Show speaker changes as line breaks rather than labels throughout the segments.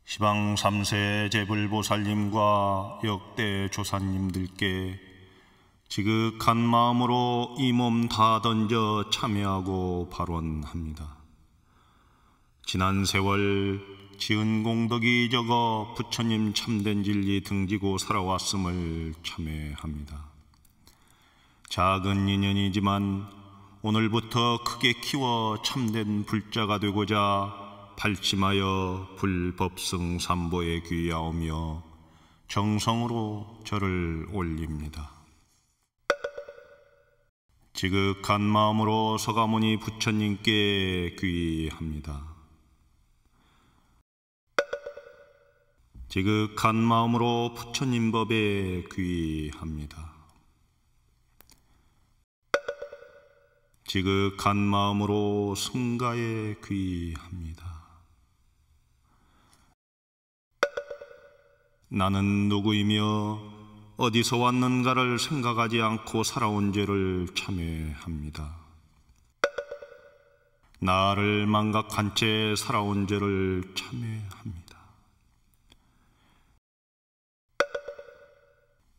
시방 3세 제불보살님과 역대 조사님들께 지극한 마음으로 이 몸 다 던져 참여하고 발언합니다. 지난 세월 지은 공덕이 적어 부처님 참된 진리 등지고 살아왔음을 참회합니다. 작은 인연이지만 오늘부터 크게 키워 참된 불자가 되고자 발심하여 불법승 삼보에 귀하오며 정성으로 절을 올립니다. 지극한 마음으로 서가모니 부처님께 귀합니다. 지극한 마음으로 부처님 법에 귀합니다. 지극한 마음으로 승가에 귀합니다. 나는 누구이며 어디서 왔는가를 생각하지 않고 살아온 죄를 참회합니다. 나를 망각한 채 살아온 죄를 참회합니다.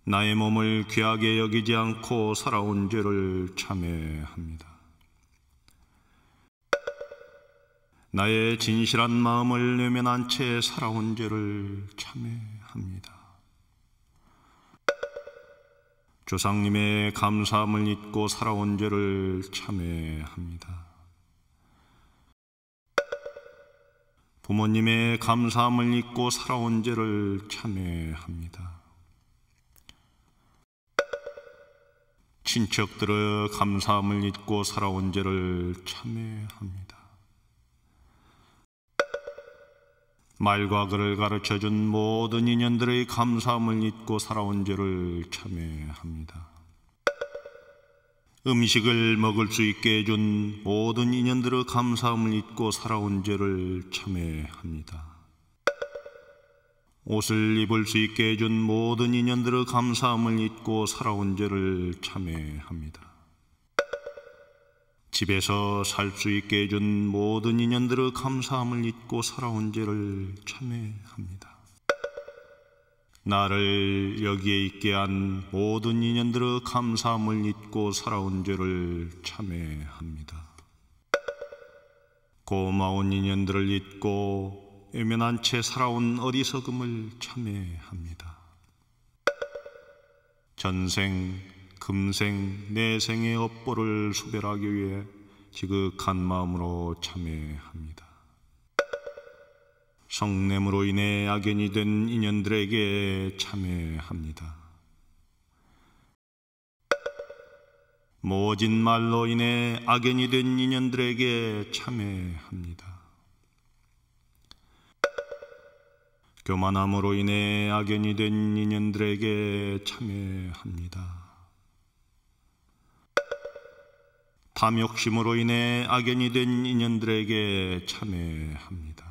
나의 몸을 귀하게 여기지 않고 살아온 죄를 참회합니다. 나의 진실한 마음을 외면한 채 살아온 죄를 참회합니다. 조상님의 감사함을 잊고 살아온 죄를 참회합니다. 부모님의 감사함을 잊고 살아온 죄를 참회합니다. 친척들의 감사함을 잊고 살아온 죄를 참회합니다. 말과 글을 가르쳐준 모든 인연들의 감사함을 잊고 살아온 죄를 참회합니다. 음식을 먹을 수 있게 해준 모든 인연들의 감사함을 잊고 살아온 죄를 참회합니다. 옷을 입을 수 있게 해준 모든 인연들의 감사함을 잊고 살아온 죄를 참회합니다. 집에서 살 수 있게 해준 모든 인연들의 감사함을 잊고 살아온 죄를 참회합니다. 나를 여기에 있게 한 모든 인연들의 감사함을 잊고 살아온 죄를 참회합니다. 고마운 인연들을 잊고 외면한 채 살아온 어리석음을 참회합니다. 전생, 금생, 내생의 업보를 수별하기 위해 지극한 마음으로 참회합니다. 성냄으로 인해 악연이 된 인연들에게 참회합니다. 모진 말로 인해 악연이 된 인연들에게 참회합니다. 교만함으로 인해 악연이 된 인연들에게 참회합니다. 탐욕심으로 인해 악연이 된 인연들에게 참회합니다.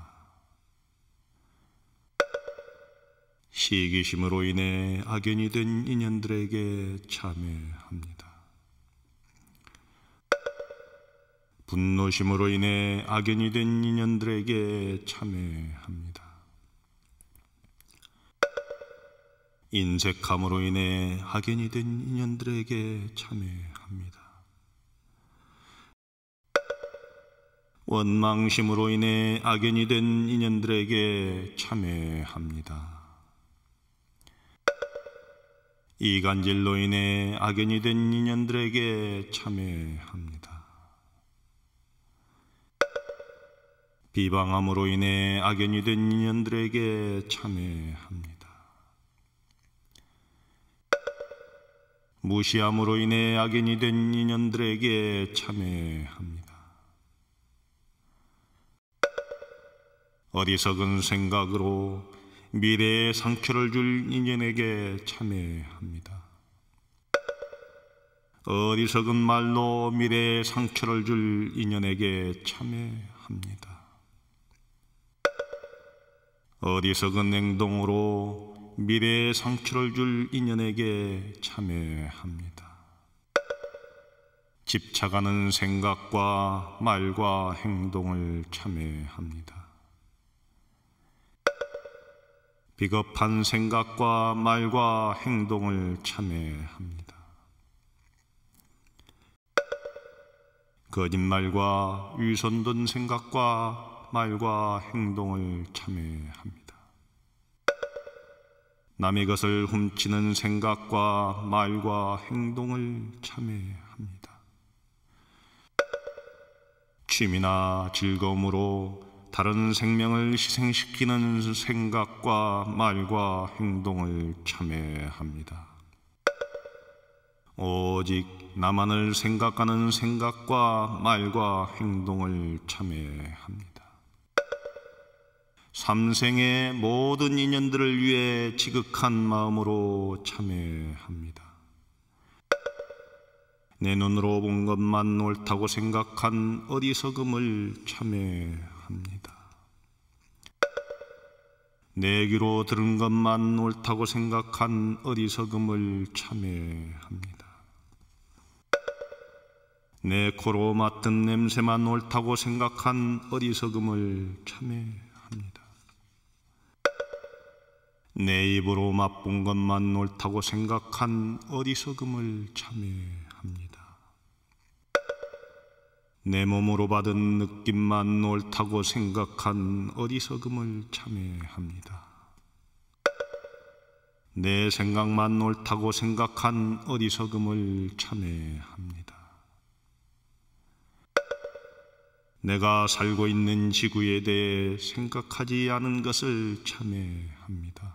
시기심으로 인해 악연이 된 인연들에게 참회합니다. 분노심으로 인해 악연이 된 인연들에게 참회합니다. 인색함으로 인해 악연이 된 인연들에게 참회합니다. 원망심으로 인해 악연이 된 인연들에게 참회합니다. 이간질로 인해 악연이 된 인연들에게 참회합니다. 비방함으로 인해 악연이 된 인연들에게 참회합니다. 무시함으로 인해 악연이 된 인연들에게 참회합니다. 어리석은 생각으로 미래에 상처를 줄 인연에게 참회합니다. 어리석은 말로 미래에 상처를 줄 인연에게 참회합니다. 어리석은 행동으로 미래에 상처를 줄 인연에게 참회합니다. 집착하는 생각과 말과 행동을 참회합니다. 비겁한 생각과 말과 행동을 참회합니다. 거짓말과 위선된 생각과 말과 행동을 참회합니다. 남의 것을 훔치는 생각과 말과 행동을 참회합니다. 취미나 즐거움으로 다른 생명을 희생시키는 생각과 말과 행동을 참회합니다. 오직 나만을 생각하는 생각과 말과 행동을 참회합니다. 삼생의 모든 인연들을 위해 지극한 마음으로 참회합니다. 내 눈으로 본 것만 옳다고 생각한 어리석음을 참회합니다. 내 귀로 들은 것만 옳다고 생각한 어리석음을 참회합니다. 내 코로 맡은 냄새만 옳다고 생각한 어리석음을 참회합니다. 내 입으로 맛본 것만 옳다고 생각한 어리석음을 참회합니다. 내 몸으로 받은 느낌만 옳다고 생각한 어리석음을 참회합니다. 내 생각만 옳다고 생각한 어리석음을 참회합니다. 내가 살고 있는 지구에 대해 생각하지 않은 것을 참회합니다.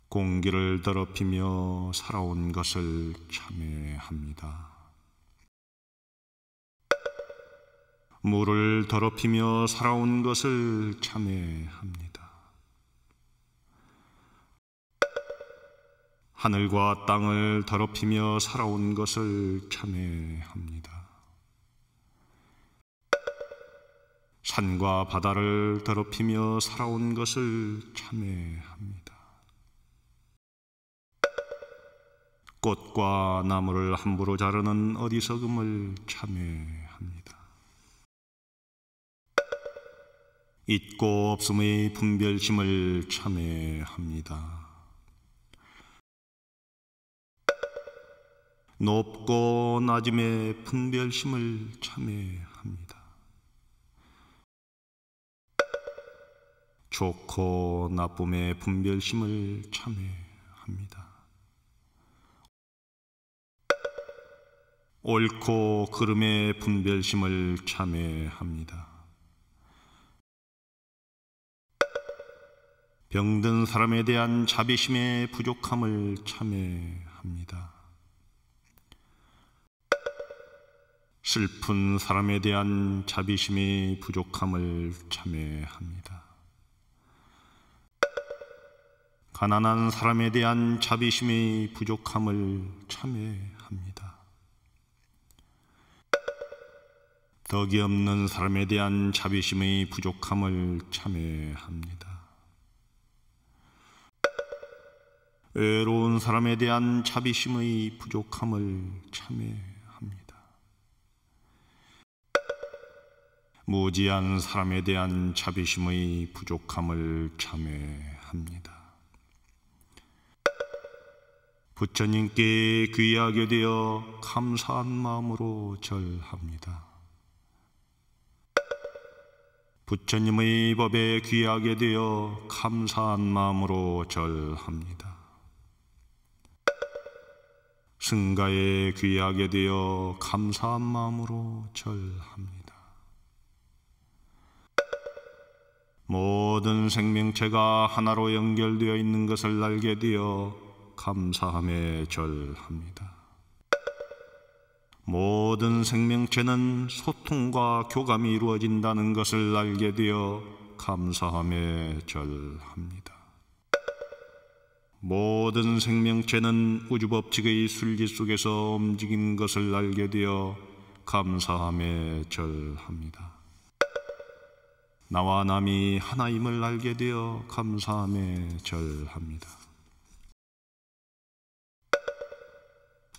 공기를 더럽히며 살아온 것을 참회합니다. 물을 더럽히며 살아온 것을 참회합니다. 하늘과 땅을 더럽히며 살아온 것을 참회합니다. 산과 바다를 더럽히며 살아온 것을 참회합니다. 꽃과 나무를 함부로 자르는 어리석음을 참회합니다. 있고 없음의 분별심을 참회합니다. 높고 낮음의 분별심을 참회합니다. 좋고 나쁨의 분별심을 참회합니다. 옳고 그름의 분별심을 참회합니다. 병든 사람에 대한 자비심의 부족함을 참회합니다. 슬픈 사람에 대한 자비심의 부족함을 참회합니다. 가난한 사람에 대한 자비심의 부족함을 참회합니다. 덕이 없는 사람에 대한 자비심의 부족함을 참회합니다. 외로운 사람에 대한 자비심의 부족함을 참회합니다. 무지한 사람에 대한 자비심의 부족함을 참회합니다. 부처님께 귀하게 되어 감사한 마음으로 절합니다. 부처님의 법에 귀하게 되어 감사한 마음으로 절합니다. 승가에 귀하게 되어 감사한 마음으로 절합니다. 모든 생명체가 하나로 연결되어 있는 것을 알게 되어 감사함에 절합니다. 모든 생명체는 소통과 교감이 이루어진다는 것을 알게 되어 감사함에 절합니다. 모든 생명체는 우주법칙의 순리 속에서 움직이는 것을 알게 되어 감사함에 절합니다. 나와 남이 하나임을 알게 되어 감사함에 절합니다.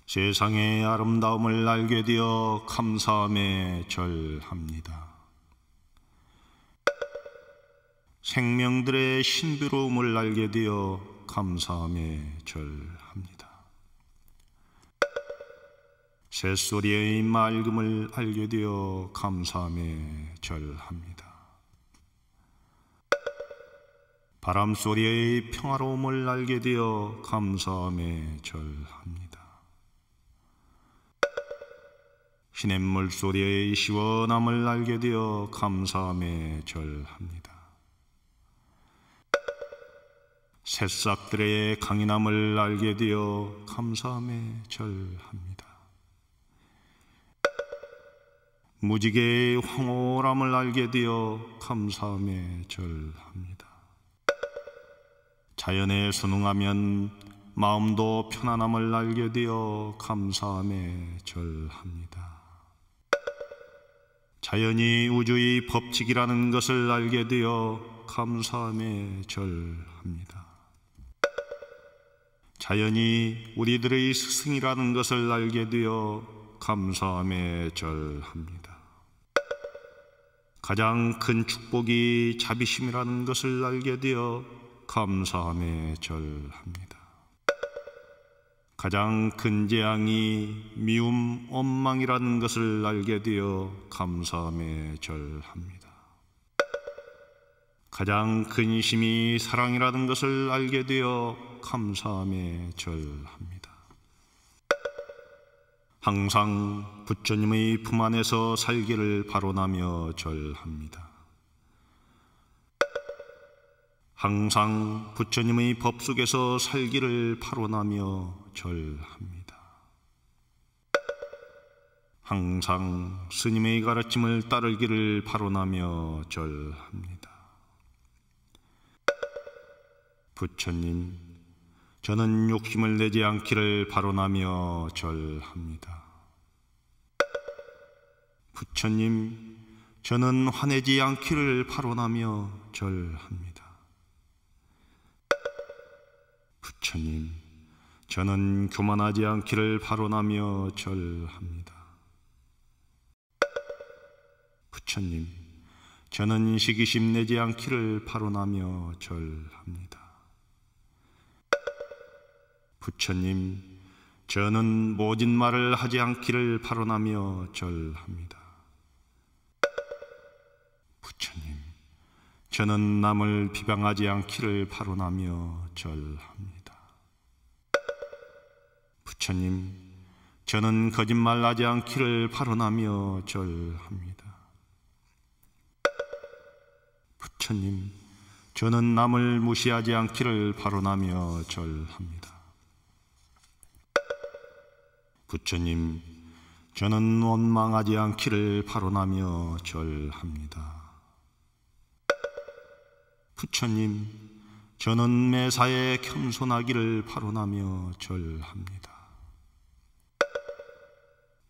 세상의 아름다움을 알게 되어 감사함에 절합니다. 생명들의 신비로움을 알게 되어 감사함에 절합니다. 새소리의 맑음을 알게 되어 감사함에 절합니다. 바람소리의 평화로움을 알게 되어 감사함에 절합니다. 시냇물 소리의 시원함을 알게 되어 감사함에 절합니다. 새싹들의 강인함을 알게 되어 감사함에 절합니다. 무지개의 황홀함을 알게 되어 감사함에 절합니다. 자연에 순응하면 마음도 편안함을 알게 되어 감사함에 절합니다. 자연이 우주의 법칙이라는 것을 알게 되어 감사함에 절합니다. 자연이 우리들의 스승이라는 것을 알게 되어 감사함에 절합니다. 가장 큰 축복이 자비심이라는 것을 알게 되어 감사함에 절합니다. 가장 큰 재앙이 미움, 원망이라는 것을 알게 되어 감사함에 절합니다. 가장 근심이 사랑이라는 것을 알게 되어 감사함에 절합니다. 항상 부처님의 품 안에서 살기를 바로나며 절합니다. 항상 부처님의 법 속에서 살기를 바로나며 절합니다. 항상 스님의 가르침을 따르기를 바로나며 절합니다. 부처님, 저는 욕심을 내지 않기를 바로나며 절합니다. 부처님, 저는 화내지 않기를 바로나며 절합니다. 부처님, 저는 교만하지 않기를 바로나며 절합니다. 부처님, 저는 시기심 내지 않기를 바로나며 절합니다. 부처님, 저는 모진 말을 하지 않기를 바로나며 절합니다. 부처님, 저는 남을 비방하지 않기를 바로나며 절합니다. 부처님, 저는 거짓말하지 않기를 바로나며 절합니다. 부처님, 저는 남을 무시하지 않기를 바로나며 절합니다. 부처님, 저는 원망하지 않기를 바로나며 절합니다. 부처님, 저는 매사에 겸손하기를 바로나며 절합니다.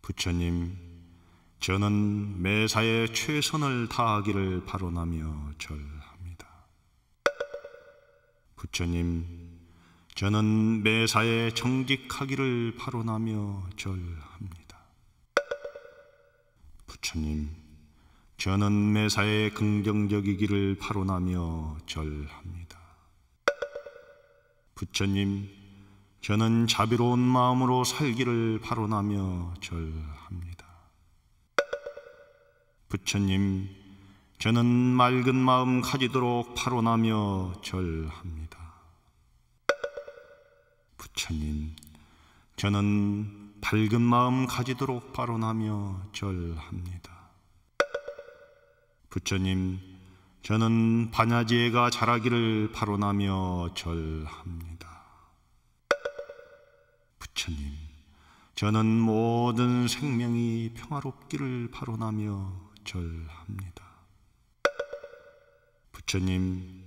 부처님, 저는 매사에 최선을 다하기를 바로나며 절합니다. 부처님, 저는 매사에 정직하기를 바로나며 절합니다. 부처님, 저는 매사에 긍정적이기를 바로나며 절합니다. 부처님, 저는 자비로운 마음으로 살기를 바로나며 절합니다. 부처님, 저는 맑은 마음 가지도록 바로나며 절합니다. 부처님, 저는 밝은 마음 가지도록 바로나며 절합니다. 부처님, 저는 반야지혜가 자라기를 바로나며 절합니다. 부처님, 저는 모든 생명이 평화롭기를 바로나며 절합니다. 부처님,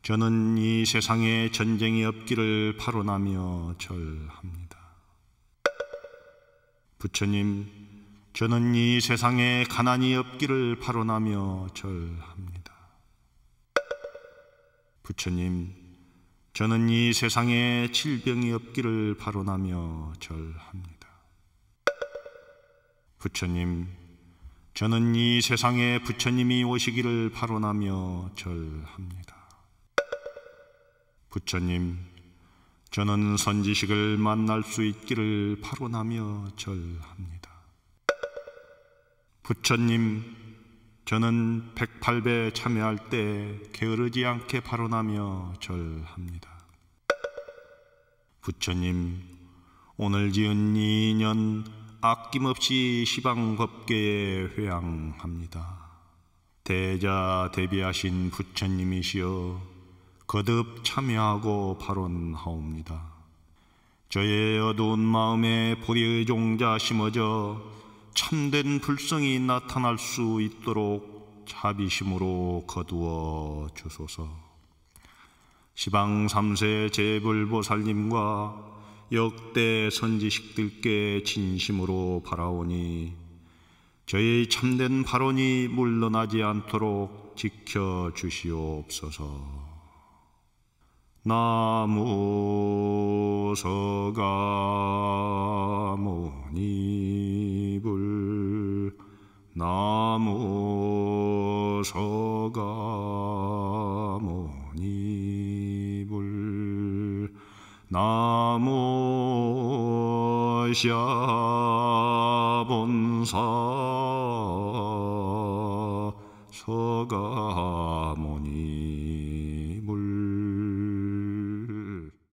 저는 이 세상에 전쟁이 없기를 바로나며 절합니다. 부처님, 저는 이 세상에 가난이 없기를 바로나며 절합니다. 부처님, 저는 이 세상에 질병이 없기를 바로나며 절합니다. 부처님, 저는 이 세상에 부처님이 오시기를 바라며 절합니다. 부처님, 저는 선지식을 만날 수 있기를 바라며 절합니다. 부처님, 저는 108배 참여할 때 게으르지 않게 바라며 절합니다. 부처님, 오늘 지은 이 인연 아낌없이 시방법계에 회향합니다. 대자 대비하신 부처님이시여 거듭 참여하고 발언하옵니다. 저의 어두운 마음에 불의의 종자 심어져 참된 불성이 나타날 수 있도록 자비심으로 거두어 주소서. 시방 3세 제불보살님과 역대 선지식들께 진심으로 바라오니 저의 참된 발언이 물러나지 않도록 지켜주시옵소서. 나무 서가모니불 나무 서가모니불 나무 샤본사 서가모니